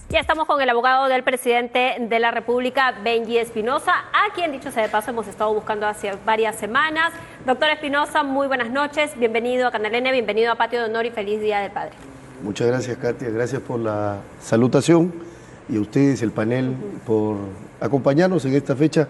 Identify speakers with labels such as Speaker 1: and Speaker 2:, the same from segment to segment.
Speaker 1: Ya estamos con el abogado del presidente de la República, Benji Espinosa, a quien, dicho sea de paso, hemos estado buscando hace varias semanas. Doctor Espinosa, muy buenas noches, bienvenido a Canal N, bienvenido a Patio de Honor y feliz Día del Padre.
Speaker 2: Muchas gracias, Katia, gracias por la salutación y a ustedes, el panel, por acompañarnos en esta fecha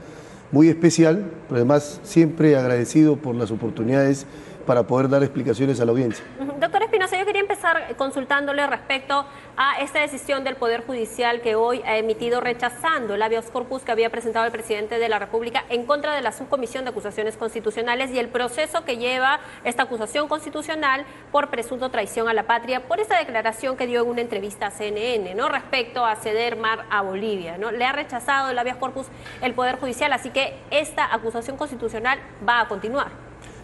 Speaker 2: muy especial, pero además siempre agradecido por las oportunidades para poder dar explicaciones a la audiencia.
Speaker 1: Doctor Espinosa, yo quería empezar consultándole respecto a esta decisión del Poder Judicial que hoy ha emitido rechazando el habeas corpus que había presentado el presidente de la República en contra de la Subcomisión de Acusaciones Constitucionales y el proceso que lleva esta acusación constitucional por presunto traición a la patria, por esa declaración que dio en una entrevista a CNN, ¿no?, respecto a ceder mar a Bolivia, ¿no? Le ha rechazado el habeas corpus el Poder Judicial, así que esta acusación constitucional va a continuar.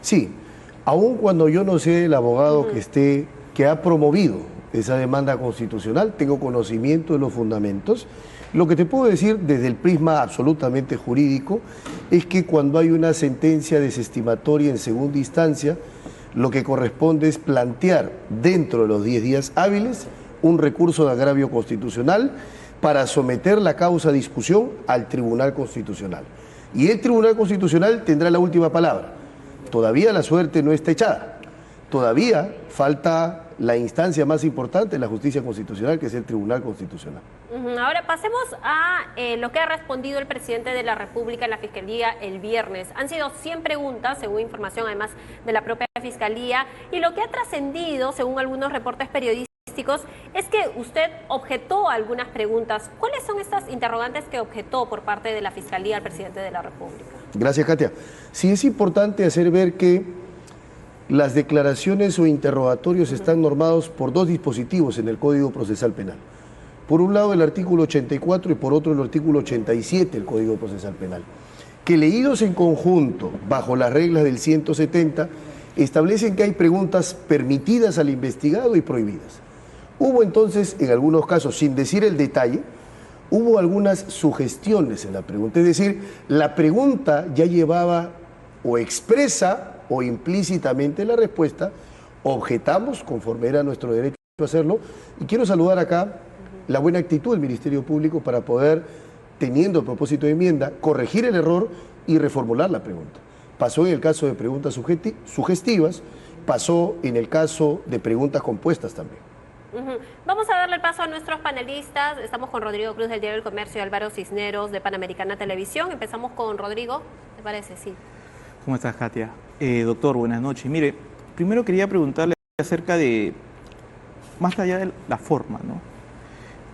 Speaker 2: Sí. Aun cuando yo no sé el abogado que ha promovido esa demanda constitucional, tengo conocimiento de los fundamentos. Lo que te puedo decir desde el prisma absolutamente jurídico es que cuando hay una sentencia desestimatoria en segunda instancia, lo que corresponde es plantear dentro de los 10 días hábiles un recurso de agravio constitucional para someter la causa a discusión al Tribunal Constitucional. Y el Tribunal Constitucional tendrá la última palabra. Todavía la suerte no está echada, todavía falta la instancia más importante de la justicia constitucional, que es el Tribunal Constitucional.
Speaker 1: Ahora pasemos a lo que ha respondido el presidente de la República en la Fiscalía el viernes. Han sido 100 preguntas, según información además de la propia Fiscalía, y lo que ha trascendido, según algunos reportes periodísticos, es que usted objetó algunas preguntas. ¿Cuáles son estas interrogantes que objetó por parte de la Fiscalía al presidente de la República?
Speaker 2: Gracias, Katia. Sí, es importante hacer ver que las declaraciones o interrogatorios están normados por dos dispositivos en el Código Procesal Penal. Por un lado el artículo 84 y por otro el artículo 87 del Código Procesal Penal, que leídos en conjunto bajo las reglas del 170 establecen que hay preguntas permitidas al investigado y prohibidas. Hubo entonces, en algunos casos, sin decir el detalle, hubo algunas sugestiones en la pregunta, es decir, la pregunta ya llevaba o expresa o implícitamente la respuesta, objetamos conforme era nuestro derecho a hacerlo, y quiero saludar acá la buena actitud del Ministerio Público para poder, teniendo el propósito de enmienda, corregir el error y reformular la pregunta. Pasó en el caso de preguntas sugestivas, pasó en el caso de preguntas compuestas también.
Speaker 1: Vamos a darle el paso a nuestros panelistas. Estamos con Rodrigo Cruz del Diario del Comercio y Álvaro Cisneros de Panamericana Televisión. Empezamos con Rodrigo, ¿te parece? Sí.
Speaker 3: ¿Cómo estás, Katia? Doctor, buenas noches. Mire, primero quería preguntarle acerca de, más allá de la forma, ¿no?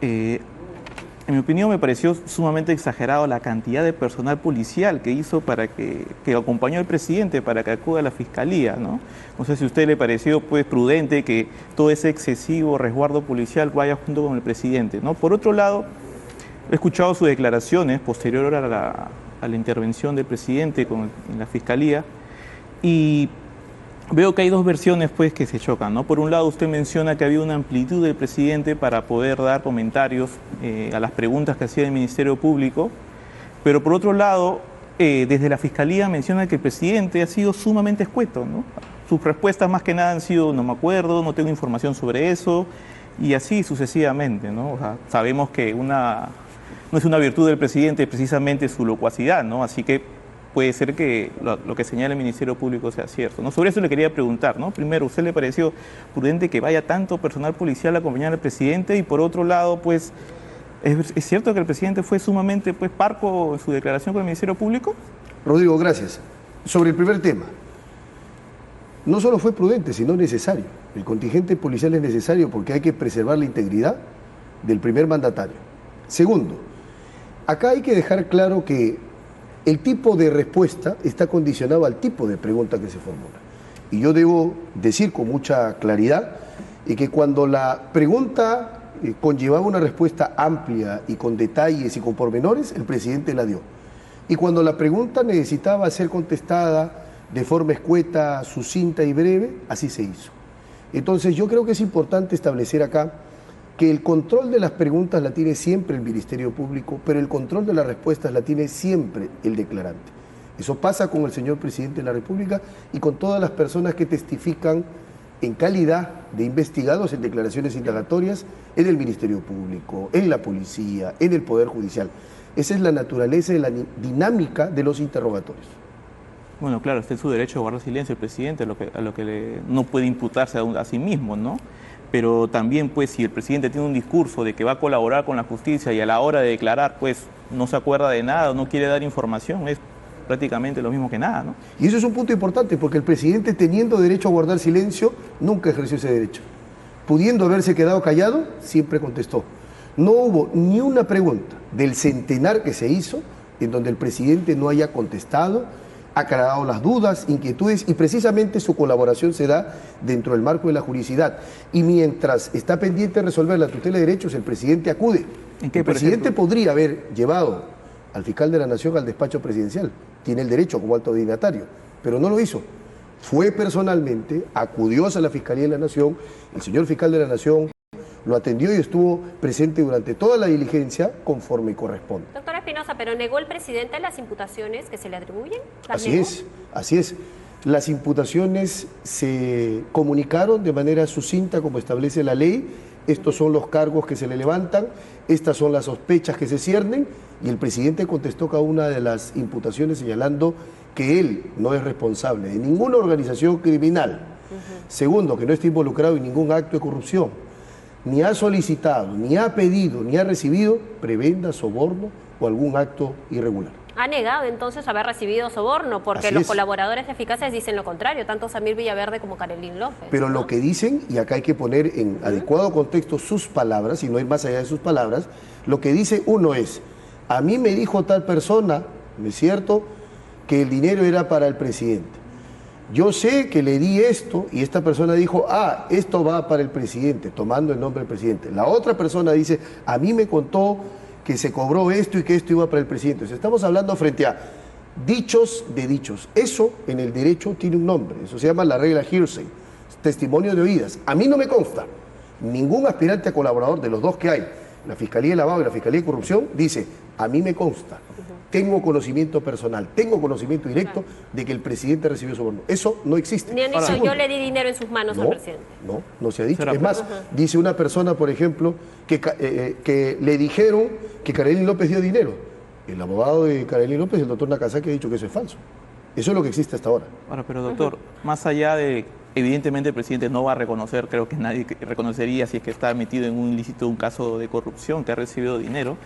Speaker 3: En mi opinión me pareció sumamente exagerado la cantidad de personal policial que hizo para que acompañó al presidente para que acuda a la Fiscalía, ¿no? No sé si a usted le pareció pues prudente que todo ese excesivo resguardo policial vaya junto con el presidente, ¿no? Por otro lado, he escuchado sus declaraciones posterior a la intervención del presidente en la Fiscalía y veo que hay dos versiones pues que se chocan, ¿no? Por un lado usted menciona que había una amplitud del presidente para poder dar comentarios a las preguntas que hacía el Ministerio Público, pero por otro lado, desde la Fiscalía menciona que el presidente ha sido sumamente escueto, ¿no? Sus respuestas más que nada han sido no me acuerdo, no tengo información sobre eso, y así sucesivamente, ¿no? O sea, sabemos que no es una virtud del presidente precisamente su locuacidad, ¿no? Así que puede ser que lo que señala el Ministerio Público sea cierto, ¿no? Sobre eso le quería preguntar, ¿no? Primero, ¿a usted le pareció prudente que vaya tanto personal policial a acompañar al presidente? Y por otro lado, pues, ¿es cierto que el presidente fue sumamente pues, parco en su declaración con el Ministerio Público?
Speaker 2: Rodrigo, gracias. Sobre el primer tema, no solo fue prudente, sino necesario. El contingente policial es necesario porque hay que preservar la integridad del primer mandatario. Segundo, acá hay que dejar claro que el tipo de respuesta está condicionado al tipo de pregunta que se formula. Y yo debo decir con mucha claridad que cuando la pregunta conllevaba una respuesta amplia y con detalles y con pormenores, el presidente la dio. Y cuando la pregunta necesitaba ser contestada de forma escueta, sucinta y breve, así se hizo. Entonces yo creo que es importante establecer acá que el control de las preguntas la tiene siempre el Ministerio Público, pero el control de las respuestas la tiene siempre el declarante. Eso pasa con el señor presidente de la República y con todas las personas que testifican en calidad de investigados en declaraciones indagatorias en el Ministerio Público, en la Policía, en el Poder Judicial. Esa es la naturaleza y la dinámica de los interrogatorios.
Speaker 3: Bueno, claro, está en su derecho a guardar silencio el presidente, a lo que no puede imputarse a sí mismo, ¿no? Pero también, pues, si el presidente tiene un discurso de que va a colaborar con la justicia y a la hora de declarar, pues, no se acuerda de nada o no quiere dar información, es prácticamente lo mismo que nada, ¿no?
Speaker 2: Y eso es un punto importante, porque el presidente, teniendo derecho a guardar silencio, nunca ejerció ese derecho. Pudiendo haberse quedado callado, siempre contestó. No hubo ni una pregunta del centenar que se hizo en donde el presidente no haya contestado, aclarado las dudas, inquietudes, y precisamente su colaboración se da dentro del marco de la juridicidad. Y mientras está pendiente de resolver la tutela de derechos, el presidente acude.
Speaker 3: ¿En qué,
Speaker 2: el presidente
Speaker 3: ejemplo?
Speaker 2: podría haber llevado al fiscal de la Nación al despacho presidencial. Tiene el derecho como alto dignatario, pero no lo hizo. Fue personalmente, acudió a la Fiscalía de la Nación, el señor fiscal de la Nación lo atendió y estuvo presente durante toda la diligencia conforme corresponde.
Speaker 1: Doctor Espinosa, ¿pero negó el presidente las imputaciones que se le atribuyen?
Speaker 2: Así es. Las imputaciones se comunicaron de manera sucinta como establece la ley. Estos son los cargos que se le levantan, estas son las sospechas que se ciernen, y el presidente contestó cada una de las imputaciones señalando que él no es responsable de ninguna organización criminal. Segundo, que no está involucrado en ningún acto de corrupción, ni ha solicitado, ni ha pedido, ni ha recibido prebenda, soborno o algún acto irregular.
Speaker 1: Ha negado entonces haber recibido soborno, porque los colaboradores eficaces dicen lo contrario, tanto Samir Villaverde como Karelyn López.
Speaker 2: Pero lo que dicen, y acá hay que poner en adecuado contexto sus palabras, y no ir más allá de sus palabras, lo que dice uno es, a mí me dijo tal persona, ¿no es cierto?, que el dinero era para el presidente. Yo sé que le di esto y esta persona dijo, esto va para el presidente, tomando el nombre del presidente. La otra persona dice, a mí me contó que se cobró esto y que esto iba para el presidente. O sea, estamos hablando frente a dichos de dichos. Eso en el derecho tiene un nombre, eso se llama la regla hearsay, testimonio de oídas. A mí no me consta, ningún aspirante a colaborador de los dos que hay, la Fiscalía de Lavado y la Fiscalía de Corrupción, dice, a mí me consta. Tengo conocimiento personal, tengo conocimiento directo de que el presidente recibió soborno. Eso no existe.
Speaker 1: Ni han dicho, yo le di dinero en sus manos al presidente.
Speaker 2: No se ha dicho. Es más, dice una persona, por ejemplo, que le dijeron que Karelyn López dio dinero. El abogado de Karelyn López, el doctor Nakazaki, ha dicho que eso es falso. Eso es lo que existe hasta ahora.
Speaker 3: Ahora, pero doctor, más allá de, evidentemente el presidente no va a reconocer, creo que nadie reconocería si es que está metido en un ilícito, un caso de corrupción, que ha recibido dinero.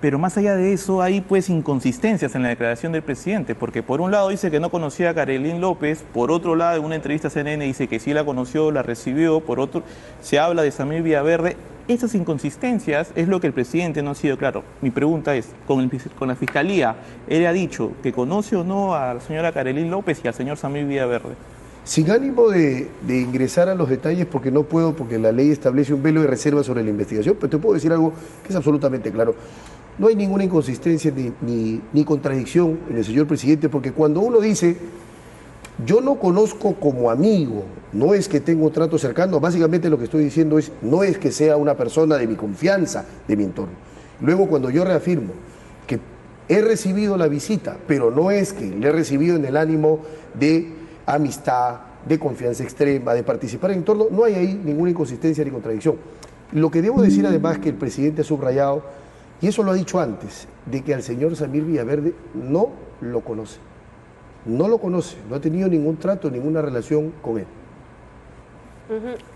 Speaker 3: Pero más allá de eso, hay pues inconsistencias en la declaración del presidente, porque por un lado dice que no conocía a Karelyn López, por otro lado en una entrevista a CNN dice que sí la conoció, la recibió, por otro se habla de Samir Villaverde. Esas inconsistencias es lo que el presidente no ha sido claro. Mi pregunta es, con la Fiscalía, ¿él ha dicho que conoce o no a la señora Karelyn López y al señor Samir Villaverde?
Speaker 2: Sin ánimo de ingresar a los detalles, porque no puedo, porque la ley establece un velo de reserva sobre la investigación, pero te puedo decir algo que es absolutamente claro. No hay ninguna inconsistencia ni contradicción en el señor presidente, porque cuando uno dice, yo no conozco como amigo, no es que tengo un trato cercano, básicamente lo que estoy diciendo es, no es que sea una persona de mi confianza, de mi entorno. Luego cuando yo reafirmo que he recibido la visita, pero no es que le he recibido en el ánimo de amistad, de confianza extrema, de participar en el entorno, no hay ahí ninguna inconsistencia ni contradicción. Lo que debo decir además que el presidente ha subrayado, y eso lo ha dicho antes, de que al señor Samir Villaverde no lo conoce. No lo conoce, no ha tenido ningún trato, ninguna relación con él.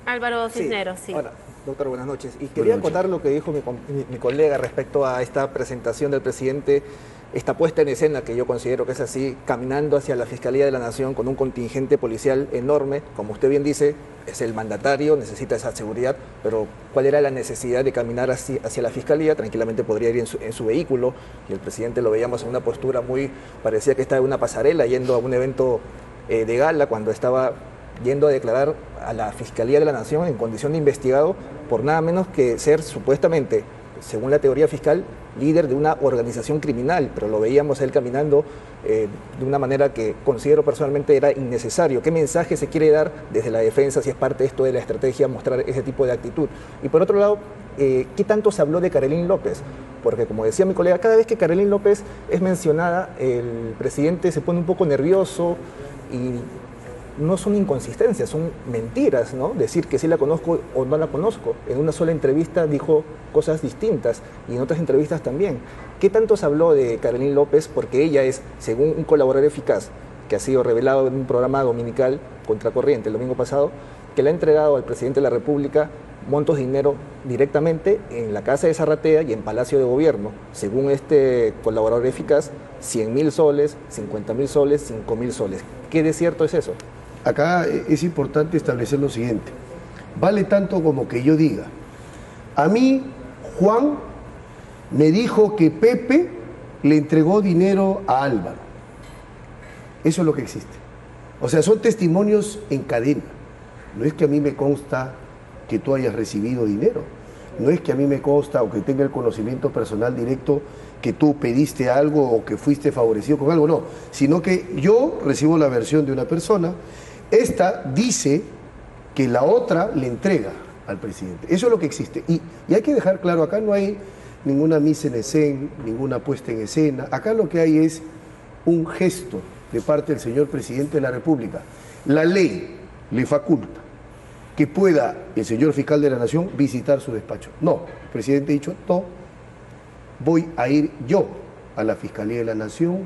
Speaker 1: Álvaro Cisneros, sí.
Speaker 4: Hola, doctor, buenas noches. Y quería acotar lo que dijo mi colega respecto a esta presentación del presidente, esta puesta en escena que yo considero que es así, caminando hacia la Fiscalía de la Nación con un contingente policial enorme, como usted bien dice, es el mandatario, necesita esa seguridad, pero ¿cuál era la necesidad de caminar hacia la Fiscalía? Tranquilamente podría ir en su vehículo, y el presidente lo veíamos en una postura parecía que estaba en una pasarela, yendo a un evento de gala, cuando estaba yendo a declarar a la Fiscalía de la Nación en condición de investigado por nada menos que ser supuestamente, según la teoría fiscal, líder de una organización criminal, pero lo veíamos él caminando de una manera que considero personalmente era innecesario. ¿Qué mensaje se quiere dar desde la defensa, si es parte de esto de la estrategia, mostrar ese tipo de actitud? Y por otro lado, ¿qué tanto se habló de Karelyn López? Porque como decía mi colega, cada vez que Karelyn López es mencionada, el presidente se pone un poco nervioso y no son inconsistencias, son mentiras, ¿no? Decir que sí la conozco o no la conozco. En una sola entrevista dijo cosas distintas y en otras entrevistas también. ¿Qué tanto se habló de Carolyn López? Porque ella es, según un colaborador eficaz, que ha sido revelado en un programa dominical Contracorriente el domingo pasado, que le ha entregado al presidente de la República montos de dinero directamente en la Casa de Zarratea y en Palacio de Gobierno. Según este colaborador eficaz, 100.000 soles, 50.000 soles, 5.000 soles. ¿Qué de cierto es eso?
Speaker 2: Acá es importante establecer lo siguiente. Vale tanto como que yo diga, a mí Juan me dijo que Pepe le entregó dinero a Álvaro. Eso es lo que existe. O sea, son testimonios en cadena. No es que a mí me consta que tú hayas recibido dinero. No es que a mí me consta o que tenga el conocimiento personal directo que tú pediste algo o que fuiste favorecido con algo, no. Sino que yo recibo la versión de una persona, esta dice que la otra le entrega al presidente. Eso es lo que existe. Y hay que dejar claro, acá no hay ninguna mise en escena, ninguna puesta en escena. Acá lo que hay es un gesto de parte del señor presidente de la República. La ley le faculta que pueda el señor fiscal de la Nación visitar su despacho. No, el presidente ha dicho, no, voy a ir yo a la Fiscalía de la Nación,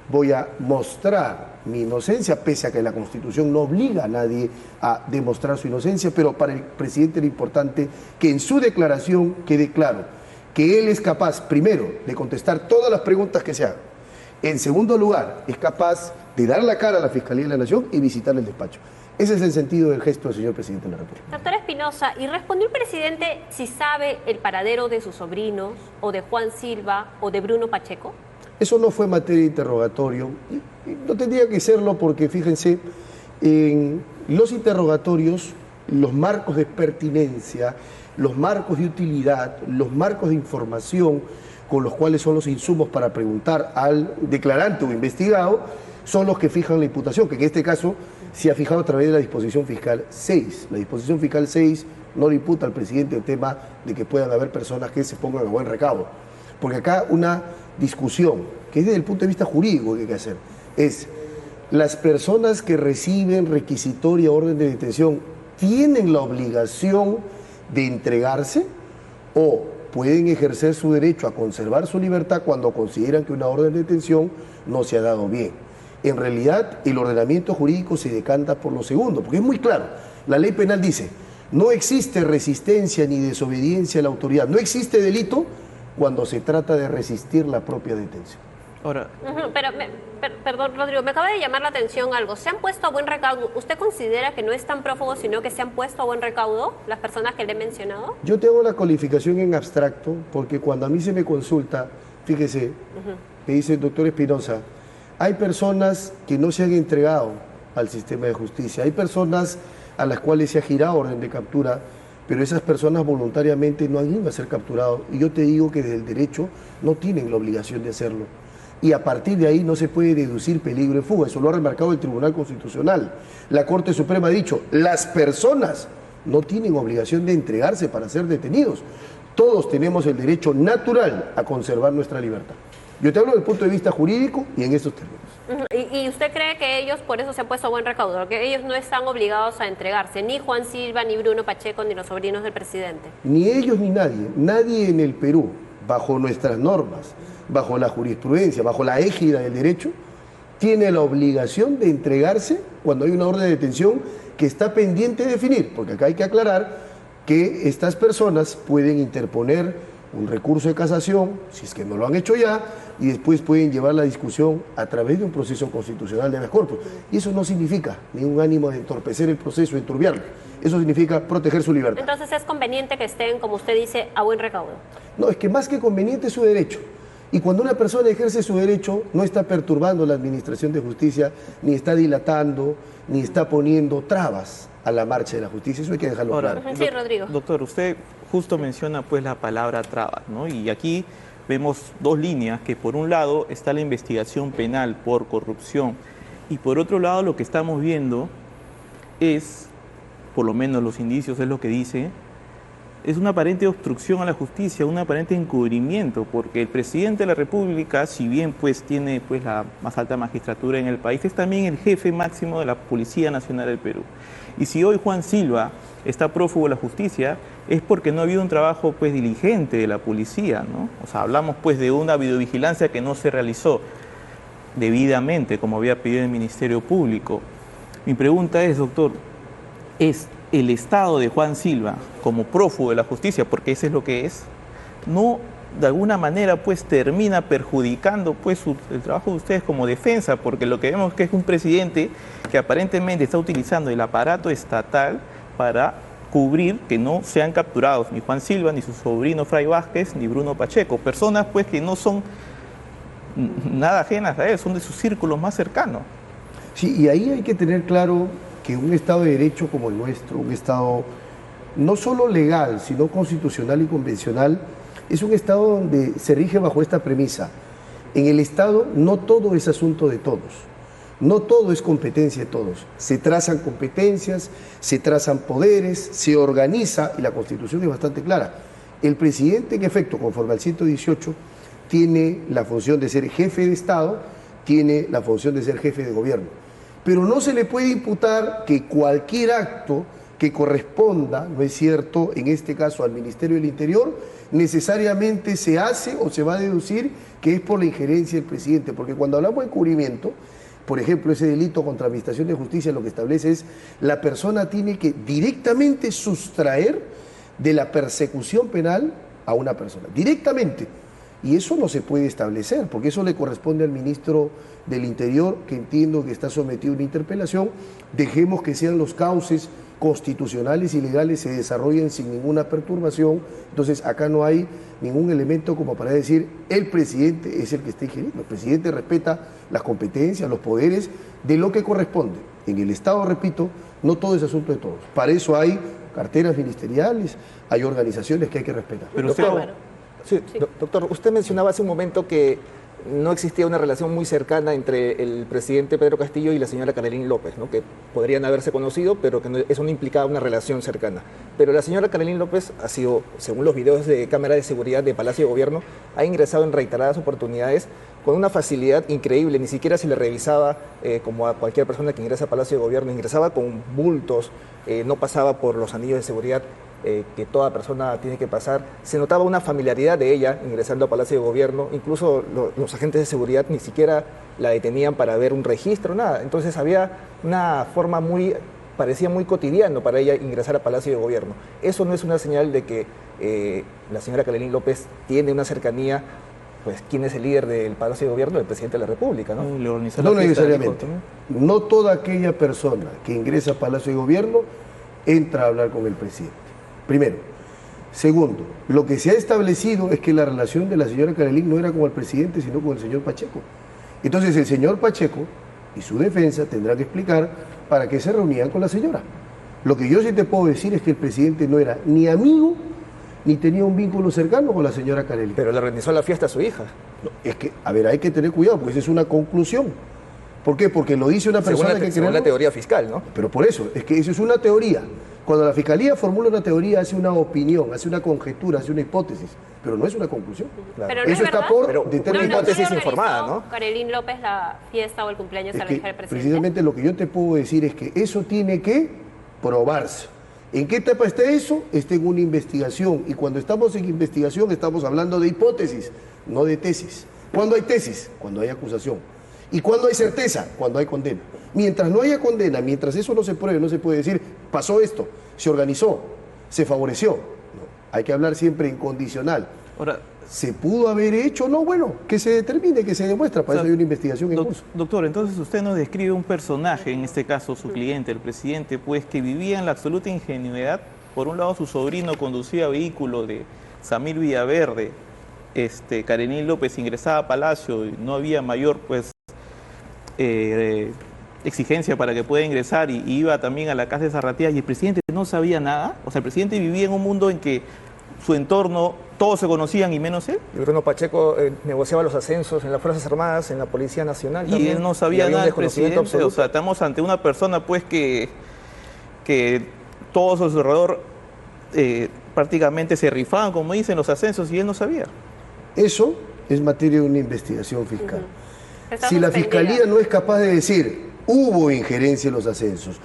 Speaker 2: voy a mostrar mi inocencia, pese a que la Constitución no obliga a nadie a demostrar su inocencia, pero para el presidente era importante que en su declaración quede claro que él es capaz, primero, de contestar todas las preguntas que se hagan. En segundo lugar, es capaz de dar la cara a la Fiscalía de la Nación y visitar el despacho. Ese es el sentido del gesto del señor presidente de la República.
Speaker 1: Doctor Espinosa, ¿y respondió el presidente si sabe el paradero de sus sobrinos, o de Juan Silva, o de Bruno Pacheco?
Speaker 2: Eso no fue materia de interrogatorio. Y no tendría que serlo porque, fíjense, en los interrogatorios, los marcos de pertinencia, los marcos de utilidad, los marcos de información con los cuales son los insumos para preguntar al declarante o investigado, son los que fijan la imputación, que en este caso se ha fijado a través de la disposición fiscal 6. La disposición fiscal 6 no le imputa al presidente el tema de que puedan haber personas que se pongan a buen recaudo. Porque acá una discusión, que es desde el punto de vista jurídico que hay que hacer, es las personas que reciben requisitoria o orden de detención, ¿tienen la obligación de entregarse o pueden ejercer su derecho a conservar su libertad cuando consideran que una orden de detención no se ha dado bien? En realidad, el ordenamiento jurídico se decanta por lo segundo, porque es muy claro. La ley penal dice, no existe resistencia ni desobediencia a la autoridad, no existe delito cuando se trata de resistir la propia detención.
Speaker 3: Ahora,
Speaker 1: Perdón, Rodrigo, me acaba de llamar la atención algo. ¿Se han puesto a buen recaudo? ¿Usted considera que no es tan prófugo, sino que se han puesto a buen recaudo las personas que le he mencionado?
Speaker 2: Yo te hago la calificación en abstracto, porque cuando a mí se me consulta, fíjese, me dice el doctor Espinosa, hay personas que no se han entregado al sistema de justicia, hay personas a las cuales se ha girado orden de captura, pero esas personas voluntariamente no han ido a ser capturados. Y yo te digo que desde el derecho no tienen la obligación de hacerlo. Y a partir de ahí no se puede deducir peligro de fuga. Eso lo ha remarcado el Tribunal Constitucional. La Corte Suprema ha dicho, las personas no tienen obligación de entregarse para ser detenidos. Todos tenemos el derecho natural a conservar nuestra libertad. Yo te hablo desde el punto de vista jurídico y en estos términos.
Speaker 1: ¿Y usted cree que ellos por eso se han puesto a buen recaudo? Que ellos no están obligados a entregarse, ni Juan Silva, ni Bruno Pacheco, ni los sobrinos del presidente.
Speaker 2: Ni ellos ni nadie. Nadie en el Perú, bajo nuestras normas, bajo la jurisprudencia, bajo la égida del derecho, tiene la obligación de entregarse cuando hay una orden de detención que está pendiente de definir, porque acá hay que aclarar que estas personas pueden interponer un recurso de casación, si es que no lo han hecho ya, y después pueden llevar la discusión a través de un proceso constitucional de habeas corpus. Y eso no significa ningún ánimo de entorpecer el proceso, de enturbiarlo. Eso significa proteger su libertad.
Speaker 1: Entonces es conveniente que estén, como usted dice, a buen recaudo.
Speaker 2: No, es que más que conveniente es su derecho. Y cuando una persona ejerce su derecho, no está perturbando la administración de justicia, ni está dilatando, ni está poniendo trabas a la marcha de la justicia. Eso hay que dejarlo claro.
Speaker 1: Sí, Rodrigo.
Speaker 3: Doctor, usted justo menciona pues la palabra trabas, ¿no? Y aquí vemos dos líneas, que por un lado está la investigación penal por corrupción y por otro lado lo que estamos viendo es, por lo menos los indicios es lo que dice, es una aparente obstrucción a la justicia, un aparente encubrimiento, porque el presidente de la República, si bien pues tiene pues la más alta magistratura en el país, es también el jefe máximo de la Policía Nacional del Perú. Y si hoy Juan Silva está prófugo de la justicia, es porque no ha habido un trabajo pues diligente de la policía, ¿no? O sea, hablamos pues de una videovigilancia que no se realizó debidamente, como había pedido el Ministerio Público. Mi pregunta es, doctor, ¿es el estado de Juan Silva como prófugo de la justicia, porque ese es lo que es, no de alguna manera pues termina perjudicando pues el trabajo de ustedes como defensa? Porque lo que vemos que es un presidente que aparentemente está utilizando el aparato estatal para cubrir que no sean capturados ni Juan Silva, ni su sobrino Fray Vázquez, ni Bruno Pacheco, personas pues que no son nada ajenas a él, son de sus círculos más cercanos.
Speaker 2: Sí, y ahí hay que tener claro que un Estado de Derecho como el nuestro, un Estado no solo legal, sino constitucional y convencional, es un Estado donde se rige bajo esta premisa. En el Estado no todo es asunto de todos, no todo es competencia de todos. Se trazan competencias, se trazan poderes, se organiza, y la Constitución es bastante clara. El presidente, en efecto, conforme al 118, tiene la función de ser jefe de Estado, tiene la función de ser jefe de gobierno. Pero no se le puede imputar que cualquier acto que corresponda, ¿no es cierto?, en este caso al Ministerio del Interior, necesariamente se hace o se va a deducir que es por la injerencia del presidente. Porque cuando hablamos de encubrimiento, por ejemplo, ese delito contra Administración de Justicia lo que establece es la persona tiene que directamente sustraer de la persecución penal a una persona, directamente. Y eso no se puede establecer, porque eso le corresponde al ministro del Interior, que entiendo que está sometido a una interpelación. Dejemos que sean los cauces constitucionales y legales, se desarrollen sin ninguna perturbación. Entonces acá no hay ningún elemento como para decir el presidente es el que está ingiriendo. El presidente respeta las competencias, los poderes de lo que corresponde. En el Estado, repito, no todo es asunto de todos. Para eso hay carteras ministeriales, hay organizaciones que hay que respetar.
Speaker 3: Pero
Speaker 4: Sí, doctor, usted mencionaba hace un momento que no existía una relación muy cercana entre el presidente Pedro Castillo y la señora Carolyn López, ¿no? Que podrían haberse conocido, pero que eso no implicaba una relación cercana. Pero la señora Carolyn López ha sido, según los videos de cámara de seguridad de Palacio de Gobierno, ha ingresado en reiteradas oportunidades con una facilidad increíble. Ni siquiera se le revisaba como a cualquier persona que ingresa a Palacio de Gobierno, ingresaba con bultos, no pasaba por los anillos de seguridad que toda persona tiene que pasar. Se notaba una familiaridad de ella ingresando a Palacio de Gobierno, incluso los agentes de seguridad ni siquiera la detenían para ver un registro, nada. Entonces había una forma parecía muy cotidiano para ella ingresar a Palacio de Gobierno. Eso no es una señal de que la señora Carolyn López tiene una cercanía, pues, ¿quién es el líder del Palacio de Gobierno? El presidente de la República, ¿no?
Speaker 2: No necesariamente. No toda aquella persona que ingresa a Palacio de Gobierno entra a hablar con el presidente. Primero. Segundo, lo que se ha establecido es que la relación de la señora Carolyn no era con el presidente, sino con el señor Pacheco. Entonces el señor Pacheco y su defensa tendrán que explicar para qué se reunían con la señora. Lo que yo sí te puedo decir es que el presidente no era ni amigo ni tenía un vínculo cercano con la señora Carolyn.
Speaker 4: Pero le organizó la fiesta a su hija.
Speaker 2: No, es que, a ver, hay que tener cuidado, porque esa es una conclusión. ¿Por qué? Porque lo dice una persona
Speaker 4: según la teoría fiscal, ¿no?
Speaker 2: Pero por eso, es que eso es una teoría. Cuando la Fiscalía formula una teoría, hace una opinión, hace una conjetura, hace una hipótesis, pero no es una conclusión.
Speaker 1: Claro. Pero no
Speaker 2: eso
Speaker 1: es
Speaker 2: está
Speaker 1: verdad.
Speaker 2: por determinar.
Speaker 4: Una hipótesis informada, ¿no?
Speaker 1: Carolyn López la fiesta o el cumpleaños a la hija del presidente.
Speaker 2: Precisamente lo que yo te puedo decir es que eso tiene que probarse. ¿En qué etapa está eso? Está en una investigación. Y cuando estamos en investigación estamos hablando de hipótesis, no de tesis. ¿Cuándo hay tesis? Cuando hay acusación. ¿Y cuándo hay certeza? Cuando hay condena. Mientras no haya condena, mientras eso no se pruebe, no se puede decir, pasó esto, se organizó, se favoreció. No, hay que hablar siempre en condicional.
Speaker 3: Ahora,
Speaker 2: ¿se pudo haber hecho? No, bueno, que se determine, que se demuestra. Para eso hay una investigación en curso.
Speaker 3: Doctor, entonces usted nos describe un personaje, en este caso su cliente, el presidente, pues que vivía en la absoluta ingenuidad. Por un lado, su sobrino conducía vehículo de Samir Villaverde, Carolyn López ingresaba a Palacio y no había mayor, pues, exigencia para que pueda ingresar, y iba también a la casa de Zarratea, y el presidente no sabía nada. O sea, el presidente vivía en un mundo en que su entorno, todos se conocían y menos él.
Speaker 4: Y Bruno Pacheco negociaba los ascensos en las Fuerzas Armadas, en la Policía Nacional.
Speaker 3: Y
Speaker 4: también,
Speaker 3: él no sabía nada del presidente.
Speaker 4: Absoluto.
Speaker 3: O sea, estamos ante una persona pues que todo a su alrededor prácticamente se rifaban, como dicen, los ascensos y él no sabía.
Speaker 2: Eso es materia de una investigación fiscal.
Speaker 1: Está
Speaker 2: Si la
Speaker 1: suspendida.
Speaker 2: Fiscalía no es capaz de decir, hubo injerencia en los ascensos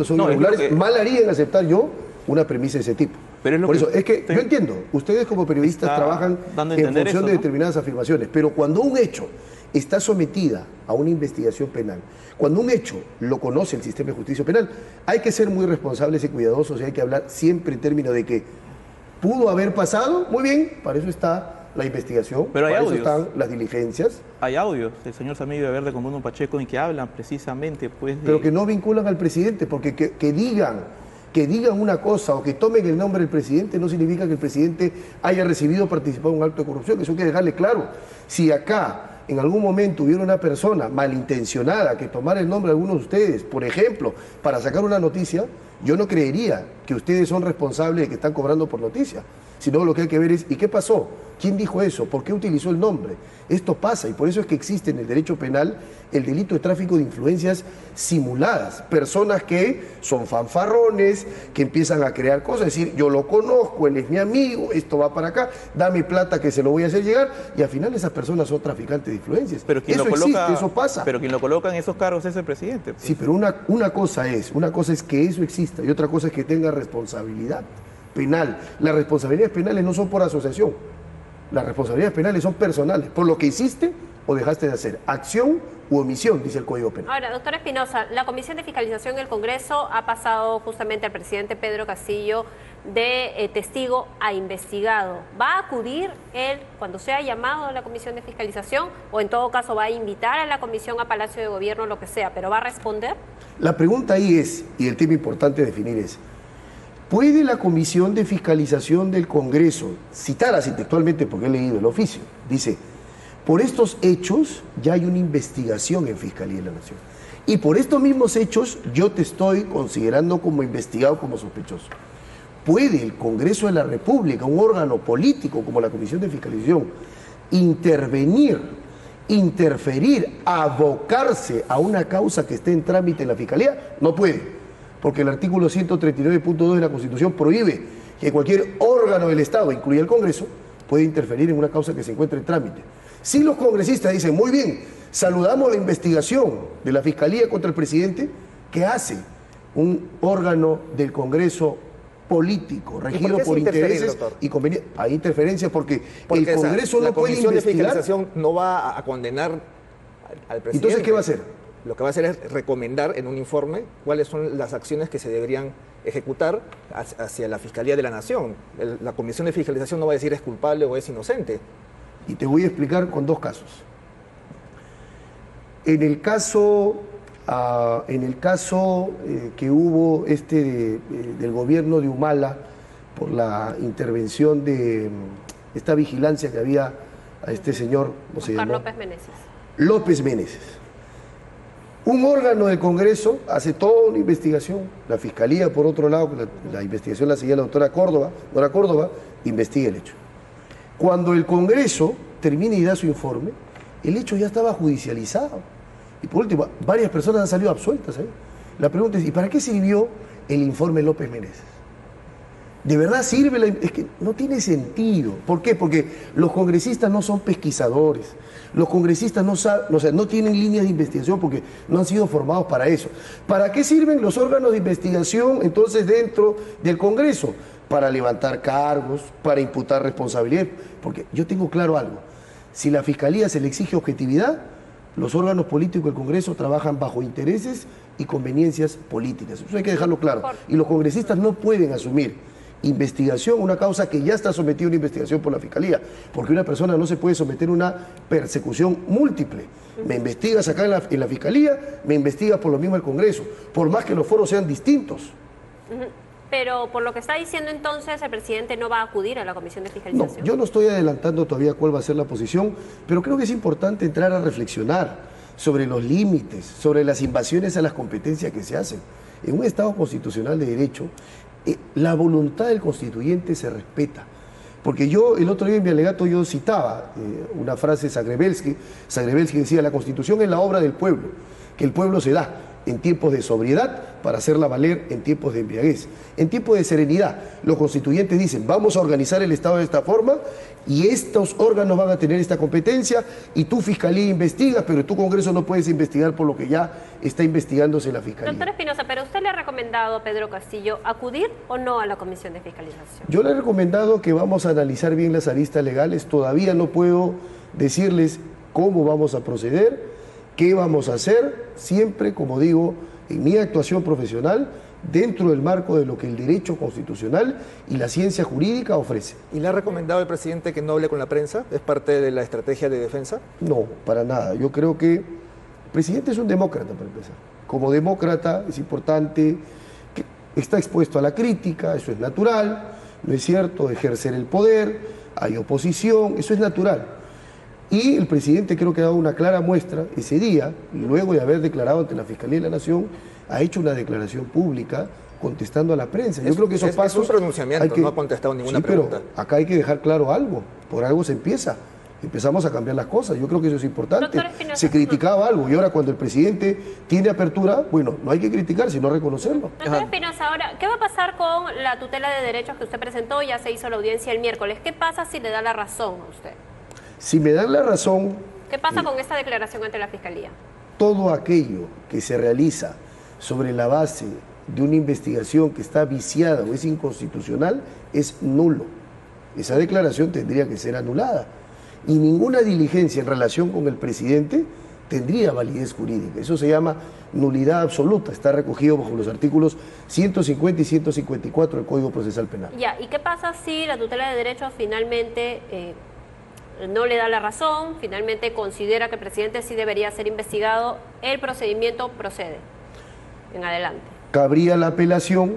Speaker 2: son
Speaker 3: No, es
Speaker 2: irregulares,
Speaker 3: lo que-
Speaker 2: mal haría en aceptar yo una premisa de ese tipo.
Speaker 3: Pero es lo
Speaker 2: Por
Speaker 3: que
Speaker 2: eso, es que
Speaker 3: usted
Speaker 2: yo entiendo, ustedes como periodistas
Speaker 3: está
Speaker 2: trabajan
Speaker 3: dando a
Speaker 2: en
Speaker 3: entender
Speaker 2: función
Speaker 3: eso,
Speaker 2: de
Speaker 3: ¿no?
Speaker 2: determinadas afirmaciones, pero cuando un hecho está sometida a una investigación penal, cuando un hecho lo conoce el sistema de justicia penal, hay que ser muy responsables y cuidadosos y hay que hablar siempre en términos de que pudo haber pasado, muy bien, para eso está la investigación,
Speaker 3: Pero hay
Speaker 2: para eso
Speaker 3: audios.
Speaker 2: están las diligencias,
Speaker 3: Hay audios del señor Samir Verde con Bruno Pacheco en que hablan precisamente pues de...
Speaker 2: pero que no vinculan al presidente, porque que digan una cosa o que tomen el nombre del presidente no significa que el presidente haya recibido o participado en un acto de corrupción, eso hay que dejarle claro. Si acá en algún momento hubiera una persona malintencionada que tomara el nombre de alguno de ustedes, por ejemplo, para sacar una noticia, yo no creería que ustedes son responsables de que están cobrando por noticia, sino lo que hay que ver es, ¿y qué pasó? ¿Quién dijo eso? ¿Por qué utilizó el nombre? Esto pasa y por eso es que existe en el derecho penal el delito de tráfico de influencias simuladas. Personas que son fanfarrones, que empiezan a crear cosas, es decir, yo lo conozco, él es mi amigo, esto va para acá, dame plata que se lo voy a hacer llegar y al final esas personas son traficantes de influencias.
Speaker 3: Pero quien
Speaker 2: eso
Speaker 3: lo coloca,
Speaker 2: existe, eso pasa.
Speaker 3: Pero quien lo coloca en esos cargos es el presidente. Pues.
Speaker 2: Sí, pero una cosa es que eso exista y otra cosa es que tenga responsabilidad penal. Las responsabilidades penales no son por asociación, las responsabilidades penales son personales, por lo que hiciste o dejaste de hacer, acción u omisión, dice el Código Penal.
Speaker 1: Ahora, doctor Espinosa, la Comisión de Fiscalización del Congreso ha pasado justamente al presidente Pedro Castillo de testigo a investigado. ¿Va a acudir él cuando sea llamado a la Comisión de Fiscalización o en todo caso va a invitar a la Comisión, a Palacio de Gobierno, lo que sea, pero va a responder?
Speaker 2: La pregunta ahí es, y el tema importante a definir es, ¿puede la Comisión de Fiscalización del Congreso, citar así textualmente porque he leído el oficio, dice, por estos hechos ya hay una investigación en Fiscalía de la Nación y por estos mismos hechos yo te estoy considerando como investigado, como sospechoso? ¿Puede el Congreso de la República, un órgano político como la Comisión de Fiscalización, intervenir, interferir, abocarse a una causa que esté en trámite en la Fiscalía? No puede, porque el artículo 139.2 de la Constitución prohíbe que cualquier órgano del Estado, incluido el Congreso, puede interferir en una causa que se encuentre en trámite. Si los congresistas dicen, muy bien, saludamos la investigación de la Fiscalía contra el presidente, ¿qué hace un órgano del Congreso político, regido
Speaker 4: qué
Speaker 2: por
Speaker 4: es interferir,
Speaker 2: intereses
Speaker 4: doctor?
Speaker 2: y conveniencias? Hay interferencia porque
Speaker 4: Porque
Speaker 2: el Congreso
Speaker 4: la
Speaker 2: no puede
Speaker 4: Comisión de
Speaker 2: investigar.
Speaker 4: Fiscalización no va a condenar al presidente.
Speaker 2: Entonces, ¿qué va a hacer?
Speaker 4: Lo que va a hacer es recomendar en un informe cuáles son las acciones que se deberían ejecutar hacia la Fiscalía de la Nación. La Comisión de Fiscalización no va a decir es culpable o es inocente.
Speaker 2: Y te voy a explicar con dos casos. En el caso que hubo del gobierno de Humala por la intervención de esta vigilancia que había a este señor, ¿cómo se
Speaker 1: Oscar
Speaker 2: llamó?
Speaker 1: López Meneses.
Speaker 2: López Meneses. Un órgano del Congreso hace toda una investigación, la Fiscalía, por otro lado, la investigación la seguía la doctora Córdoba, investiga el hecho. Cuando el Congreso termina y da su informe, el hecho ya estaba judicializado. Y por último, varias personas han salido absueltas. La pregunta es, ¿y para qué sirvió el informe López Meneses? ¿De verdad sirve? Es que no tiene sentido. ¿Por qué? Porque los congresistas no son pesquisadores. Los congresistas no saben, no tienen líneas de investigación porque no han sido formados para eso. ¿Para qué sirven los órganos de investigación entonces dentro del Congreso? Para levantar cargos, para imputar responsabilidades. Porque yo tengo claro algo. Si la Fiscalía se le exige objetividad, los órganos políticos del Congreso trabajan bajo intereses y conveniencias políticas. Eso hay que dejarlo claro. Y los congresistas no pueden asumir investigación, una causa que ya está sometida a una investigación por la Fiscalía, porque una persona no se puede someter a una persecución múltiple. Me investigas acá en la Fiscalía, me investigas por lo mismo el Congreso, por más que los foros sean distintos.
Speaker 1: Pero por lo que está diciendo entonces, el presidente no va a acudir a la Comisión de
Speaker 2: No,
Speaker 1: Fiscalización.
Speaker 2: yo no estoy adelantando todavía cuál va a ser la posición, pero creo que es importante entrar a reflexionar sobre los límites, sobre las invasiones a las competencias que se hacen. En un Estado constitucional de derecho, la voluntad del constituyente se respeta. Porque yo, el otro día en mi alegato, yo citaba una frase de Zagrebelsky decía, la Constitución es la obra del pueblo, que el pueblo se da. en tiempos de sobriedad para hacerla valer en tiempos de embriaguez. En tiempos de serenidad, los constituyentes dicen, vamos a organizar el Estado de esta forma y estos órganos van a tener esta competencia y tu Fiscalía investiga, pero tu Congreso no puedes investigar por lo que ya está investigándose la Fiscalía.
Speaker 1: Doctor Espinosa, ¿pero usted le ha recomendado a Pedro Castillo acudir o no a la Comisión de Fiscalización?
Speaker 2: Yo le he recomendado que vamos a analizar bien las aristas legales. Todavía no puedo decirles cómo vamos a proceder, qué vamos a hacer, siempre, como digo, en mi actuación profesional, dentro del marco de lo que el derecho constitucional y la ciencia jurídica ofrece.
Speaker 4: ¿Y le ha recomendado al presidente que no hable con la prensa? ¿Es parte de la estrategia de defensa?
Speaker 2: No, para nada. Yo creo que el presidente es un demócrata, para empezar. Como demócrata es importante que está expuesto a la crítica, eso es natural, ¿no es cierto? Ejercer el poder, hay oposición, eso es natural. Y el presidente creo que ha dado una clara muestra ese día, luego de haber declarado ante la Fiscalía de la Nación, ha hecho una declaración pública contestando a la prensa. Yo creo que esos pasos...
Speaker 4: Es un pronunciamiento, no ha contestado ninguna pregunta.
Speaker 2: Pero acá hay que dejar claro algo, por algo se empieza. Empezamos a cambiar las cosas, yo creo que eso es importante. Se criticaba algo y ahora cuando el presidente tiene apertura, bueno, no hay que criticar, sino reconocerlo.
Speaker 1: Doctor Espinosa, ahora, ¿qué va a pasar con la tutela de derechos que usted presentó? Ya se hizo la audiencia el miércoles. ¿Qué pasa si le da la razón a usted?
Speaker 2: Si me dan la razón...
Speaker 1: ¿Qué pasa con esta declaración ante la Fiscalía?
Speaker 2: Todo aquello que se realiza sobre la base de una investigación que está viciada o es inconstitucional es nulo. Esa declaración tendría que ser anulada. Y ninguna diligencia en relación con el presidente tendría validez jurídica. Eso se llama nulidad absoluta. Está recogido bajo los artículos 150 y 154 del Código Procesal Penal.
Speaker 1: Ya, ¿y qué pasa si la tutela de derechos finalmente no le da la razón, finalmente considera que el presidente sí debería ser investigado? El procedimiento procede en adelante.
Speaker 2: Cabría la apelación,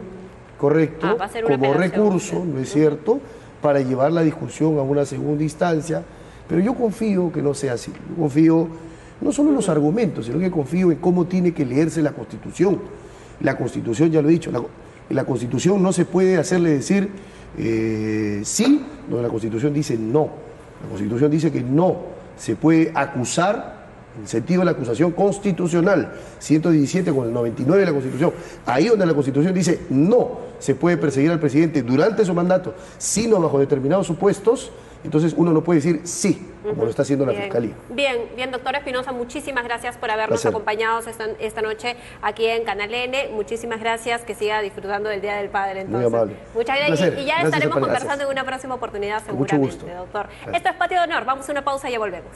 Speaker 2: correcto,
Speaker 1: va a ser una
Speaker 2: como
Speaker 1: apelación,
Speaker 2: recurso, ¿no es cierto?, para llevar la discusión a una segunda instancia. Pero yo confío que no sea así. Yo confío no solo en los argumentos, sino que confío en cómo tiene que leerse la Constitución. La Constitución, ya lo he dicho, la Constitución no se puede hacerle decir sí, donde la Constitución dice no. La Constitución dice que no se puede acusar en el sentido de la acusación constitucional, 117 con el 99 de la Constitución. Ahí donde la Constitución dice no se puede perseguir al presidente durante su mandato, sino bajo determinados supuestos, entonces uno no puede decir sí, como lo está haciendo la Fiscalía.
Speaker 1: Bien, doctor Espinosa, muchísimas gracias por habernos acompañado esta noche aquí en Canal N. Muchísimas gracias, que siga disfrutando del Día del Padre. Entonces.
Speaker 2: Muy amable.
Speaker 1: Muchas gracias. Y ya estaremos conversando
Speaker 2: gracias.
Speaker 1: en una próxima oportunidad
Speaker 2: Con mucho
Speaker 1: seguramente,
Speaker 2: gusto.
Speaker 1: doctor.
Speaker 2: Gracias.
Speaker 1: Esto es Patio de Honor. Vamos a una pausa y ya volvemos.